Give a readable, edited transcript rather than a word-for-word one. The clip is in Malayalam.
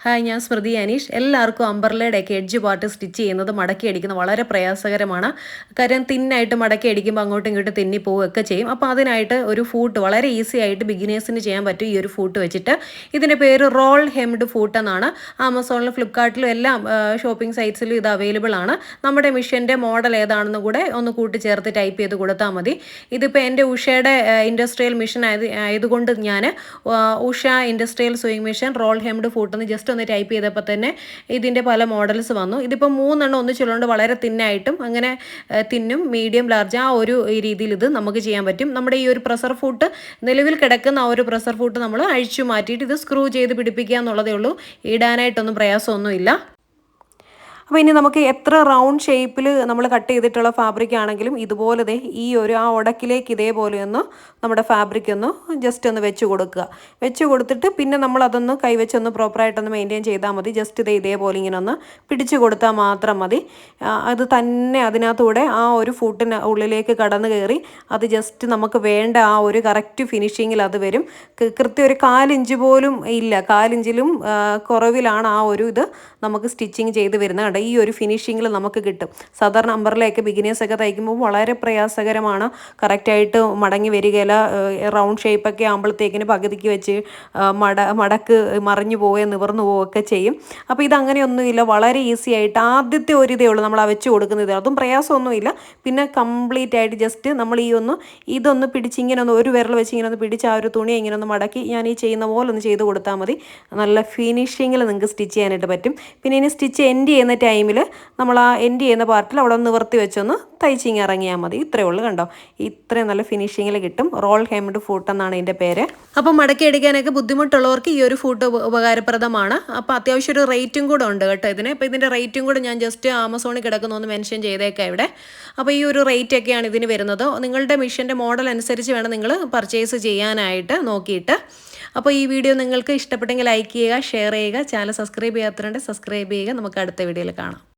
ഹായ്, ഞാൻ സ്മൃതി അനീഷ്. എല്ലാവർക്കും അംബർലയുടെയൊക്കെ എഡ്ജ് പാർട്ട് സ്റ്റിച്ച് ചെയ്യുന്നത് മടക്കി അടിക്കുന്നത് വളരെ പ്രയാസകരമാണ്. കാര്യം തിന്നായിട്ട് മടക്കി അടിക്കുമ്പോൾ അങ്ങോട്ടും ഇങ്ങോട്ടും തെന്നി പോവുകയൊക്കെ ചെയ്യും. അപ്പോൾ അതിനായിട്ട് ഒരു ഫൂട്ട് വളരെ ഈസി ആയിട്ട് ബിഗിനേഴ്സിന് ചെയ്യാൻ പറ്റും. ഈ ഒരു ഫൂട്ട് വെച്ചിട്ട് ഇതിൻ്റെ പേര് റോൾ ഹെംഡ് ഫൂട്ട് എന്നാണ്. ആമസോണിലും ഫ്ലിപ്കാർട്ടിലും എല്ലാം ഷോപ്പിംഗ് സൈറ്റ്സിലും ഇത് അവൈലബിൾ ആണ്. നമ്മുടെ മിഷൻ്റെ മോഡൽ ഏതാണെന്ന് കൂടെ ഒന്ന് കൂട്ടിച്ചേർത്ത് ടൈപ്പ് ചെയ്ത് കൊടുത്താൽ മതി. ഇതിപ്പോൾ എൻ്റെ ഉഷയുടെ ഇൻഡസ്ട്രിയൽ മിഷൻ ആയതുകൊണ്ട് ഞാൻ Usha industrial sewing machine roll hemmed ഫൂട്ടെന്ന് ജസ്റ്റ് ഒന്ന് ടൈപ്പ് ചെയ്തപ്പോൾ തന്നെ ഇതിൻ്റെ പല മോഡൽസ് വന്നു. ഇതിപ്പോൾ 3 എണ്ണം ഒന്നിച്ചുള്ളതുകൊണ്ട് വളരെ തിന്നായിട്ടും അങ്ങനെ തിന്നും മീഡിയം ലാർജ് ആ ഒരു രീതിയിൽ ഇത് നമുക്ക് ചെയ്യാൻ പറ്റും. നമ്മുടെ ഈ ഒരു പ്രഷർ ഫൂട്ട് നിലവിൽ കിടക്കുന്ന ആ ഒരു പ്രഷർ ഫൂട്ട് നമ്മൾ അഴിച്ചു മാറ്റിയിട്ട് ഇത് സ്ക്രൂ ചെയ്ത് പിടിപ്പിക്കുക എന്നുള്ളതേ ഉള്ളൂ. ഇടാനായിട്ടൊന്നും പ്രയാസമൊന്നുമില്ല. അപ്പോൾ ഇനി നമുക്ക് എത്ര റൗണ്ട് ഷേപ്പിൽ നമ്മൾ കട്ട് ചെയ്തിട്ടുള്ള ഫാബ്രിക് ആണെങ്കിലും ഇതുപോലെ ഈ ഒരു ആ ഉടക്കിലേക്ക് ഇതേപോലെ ഒന്ന് നമ്മുടെ ഫാബ്രിക് ഒന്ന് ജസ്റ്റ് ഒന്ന് വെച്ച് കൊടുക്കുക. വെച്ച് കൊടുത്തിട്ട് പിന്നെ നമ്മൾ അതൊന്ന് കൈവച്ചൊന്ന് പ്രോപ്പറായിട്ടൊന്ന് മെയിൻറ്റെയിൻ ചെയ്താൽ മതി. ജസ്റ്റ് ഇതേപോലെ ഇങ്ങനെ ഒന്ന് പിടിച്ച് കൊടുത്താൽ മാത്രം മതി. അത് തന്നെ അതിനകത്തൂടെ ആ ഒരു ഫൂട്ടിന് ഉള്ളിലേക്ക് കടന്നു കയറി അത് ജസ്റ്റ് നമുക്ക് വേണ്ട ആ ഒരു കറക്റ്റ് ഫിനിഷിങ്ങിൽ അത് വരും. കൃത്യം ഒരു 1/4 ഇഞ്ച് പോലും ഇല്ല, 1/4 ഇഞ്ചിലും കുറവിലാണ് ആ ഒരു ഇത് നമുക്ക് സ്റ്റിച്ചിങ് ചെയ്ത് വരുന്നത്. ഈ ഒരു ഫിനിഷിങ്ങിൽ നമുക്ക് കിട്ടും. സാധാരണ അംബർലയൊക്കെ ബിഗിനേഴ്സൊക്കെ തയ്ക്കുമ്പോൾ വളരെ പ്രയാസകരമാണ്. കറക്റ്റായിട്ട് മടങ്ങി വരികയില്ല. റൗണ്ട് ഷേപ്പൊക്കെ ആകുമ്പോഴത്തേക്കിന് പകുതിക്ക് വെച്ച് മടക്ക് മറിഞ്ഞു പോവുകയും നിവർന്നു പോവുകയൊക്കെ ചെയ്യും. അപ്പോൾ ഇതങ്ങനെയൊന്നുമില്ല, വളരെ ഈസി ആയിട്ട് ആദ്യത്തെ ഒരു ഇതേ ഉള്ളൂ നമ്മൾ ആ വെച്ച് കൊടുക്കുന്നത്. അതും പ്രയാസമൊന്നുമില്ല. പിന്നെ കംപ്ലീറ്റ് ആയിട്ട് ജസ്റ്റ് നമ്മൾ ഇതൊന്ന് പിടിച്ച് ഇങ്ങനെ ഒന്ന് ഒരു വിരൽ വെച്ച് ഇങ്ങനെ ഒന്ന് പിടിച്ച് ആ ഒരു തുണി ഇങ്ങനെ ഒന്ന് മടക്കി ഞാൻ ഈ ചെയ്യുന്ന പോലെ ഒന്ന് ചെയ്ത് കൊടുത്താൽ മതി. നല്ല ഫിനിഷിങ്ങിൽ നിങ്ങൾക്ക് സ്റ്റിച്ച് ചെയ്യാനായിട്ട് പറ്റും. പിന്നെ ഇനി സ്റ്റിച്ച് എൻഡ് ചെയ്യുന്ന ടൈമിൽ നമ്മൾ ആ എൻഡ് ചെയ്യുന്ന പാർട്ടിൽ അവിടെ ഒന്ന് നിവർത്തി വെച്ചൊന്ന് തയ്ച്ചിങ് ഇറങ്ങിയാൽ മതി. ഇത്രയേ ഉള്ളൂ. കണ്ടോ, ഇത്രയും നല്ല ഫിനിഷിങ്ങിൽ കിട്ടും. റോൾ ഹെംഡ് ഫൂട്ട് എന്നാണ് ഇതിൻ്റെ പേര്. അപ്പം മടക്കി അടിക്കാനൊക്കെ ബുദ്ധിമുട്ടുള്ളവർക്ക് ഈ ഒരു ഫൂട്ട് ഉപകാരപ്രദമാണ്. അപ്പോൾ അത്യാവശ്യം ഒരു റേറ്റും കൂടെ ഉണ്ട് കേട്ടോ ഇതിന്. അപ്പോൾ ഇതിൻ്റെ റേറ്റും കൂടെ ഞാൻ ജസ്റ്റ് ആമസോണിൽ കിടക്കുന്നൊന്ന് മെൻഷൻ ചെയ്തേക്കാം ഇവിടെ. അപ്പോൾ ഈ ഒരു റേറ്റ് ഒക്കെയാണ് ഇതിന് വരുന്നത്. നിങ്ങളുടെ മിഷൻ്റെ മോഡൽ അനുസരിച്ച് വേണം നിങ്ങൾ പർച്ചേസ് ചെയ്യാനായിട്ട് നോക്കിയിട്ട്. അപ്പോൾ ഈ വീഡിയോ നിങ്ങൾക്ക് ഇഷ്ടപ്പെട്ടെങ്കിൽ ലൈക്ക് ചെയ്യുക, ഷെയർ ചെയ്യുക. ചാനൽ സബ്സ്ക്രൈബ് ചെയ്യാത്തവരുണ്ടെങ്കിൽ സബ്സ്ക്രൈബ് ചെയ്യുക. നമുക്ക് അടുത്ത വീഡിയോയിൽ കാണാം.